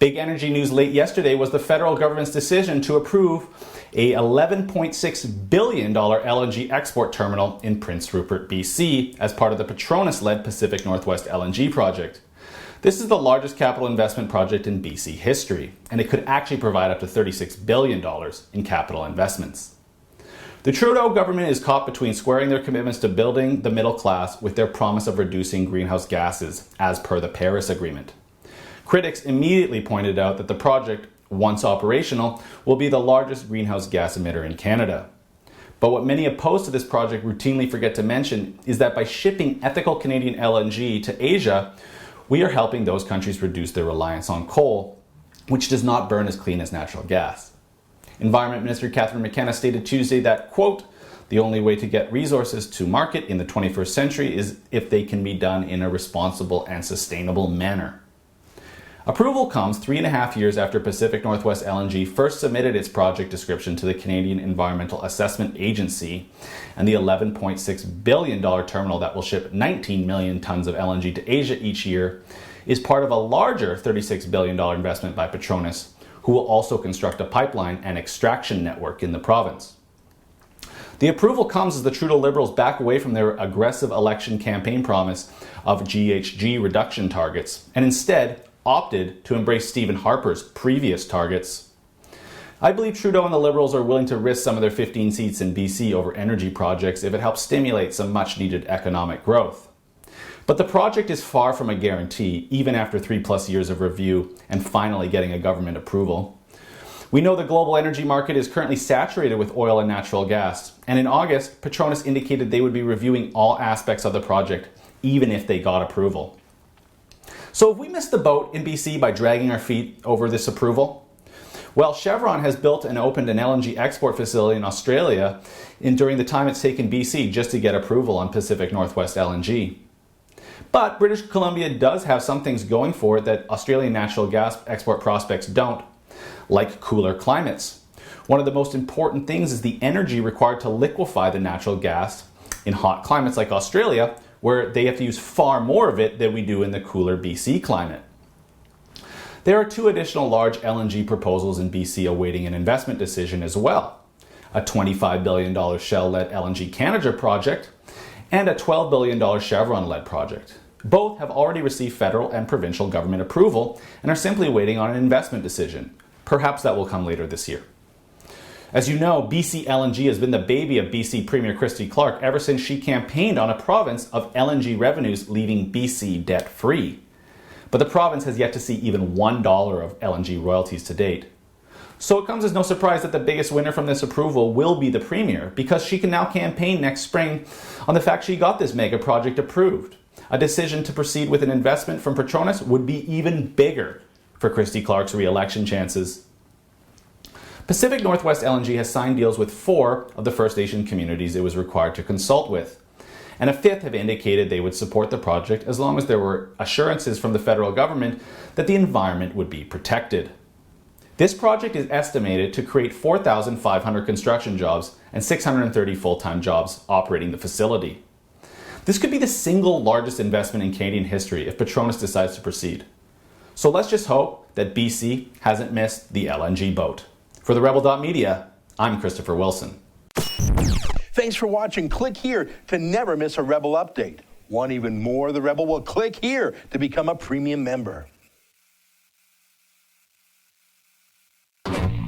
Big energy news late yesterday was the federal government's decision to approve a $11.6 billion LNG export terminal in Prince Rupert, BC, as part of the Petronas-led Pacific Northwest LNG project. This is the largest capital investment project in BC history, and it could actually provide up to $36 billion in capital investments. The Trudeau government is caught between squaring their commitments to building the middle class with their promise of reducing greenhouse gases, as per the Paris Agreement. Critics immediately pointed out that the project, once operational, will be the largest greenhouse gas emitter in Canada. But what many opposed to this project routinely forget to mention is that by shipping ethical Canadian LNG to Asia, we are helping those countries reduce their reliance on coal, which does not burn as clean as natural gas. Environment Minister Catherine McKenna stated Tuesday that, quote, "The only way to get resources to market in the 21st century is if they can be done in a responsible and sustainable manner." Approval comes 3.5 years after Pacific Northwest LNG first submitted its project description to the Canadian Environmental Assessment Agency, and the $11.6 billion terminal that will ship 19 million tons of LNG to Asia each year is part of a larger $36 billion investment by Petronas, who will also construct a pipeline and extraction network in the province. The approval comes as the Trudeau Liberals back away from their aggressive election campaign promise of GHG reduction targets, and instead opted to embrace Stephen Harper's previous targets. I believe Trudeau and the Liberals are willing to risk some of their 15 seats in BC over energy projects if it helps stimulate some much-needed economic growth. But the project is far from a guarantee, even after 3+ years of review and finally getting a government approval. We know the global energy market is currently saturated with oil and natural gas, and in August, Petronas indicated they would be reviewing all aspects of the project, even if they got approval. So have we missed the boat in BC by dragging our feet over this approval? Well, Chevron has built and opened an LNG export facility in Australia during the time it's taken BC just to get approval on Pacific Northwest LNG. But British Columbia does have some things going for it that Australian natural gas export prospects don't, like cooler climates. One of the most important things is the energy required to liquefy the natural gas in hot climates like Australia, where they have to use far more of it than we do in the cooler BC climate. There are 2 additional large LNG proposals in BC awaiting an investment decision as well. A $25 billion Shell-led LNG Canada project and a $12 billion Chevron-led project. Both have already received federal and provincial government approval and are simply waiting on an investment decision. Perhaps that will come later this year. As you know, BC LNG has been the baby of BC Premier Christy Clark ever since she campaigned on a province of LNG revenues leaving BC debt-free. But the province has yet to see even $1 of LNG royalties to date. So it comes as no surprise that the biggest winner from this approval will be the Premier, because she can now campaign next spring on the fact she got this mega project approved. A decision to proceed with an investment from Petronas would be even bigger for Christy Clark's re-election chances. Pacific Northwest LNG has signed deals with 4 of the First Nation communities it was required to consult with, and a 5th have indicated they would support the project as long as there were assurances from the federal government that the environment would be protected. This project is estimated to create 4,500 construction jobs and 630 full-time jobs operating the facility. This could be the single largest investment in Canadian history if Petronas decides to proceed. So let's just hope that BC hasn't missed the LNG boat. For the Rebel.media, I'm Christopher Wilson. Thanks for watching. Click here to never miss a Rebel update. Want even more of the Rebel? Well, click here to become a premium member.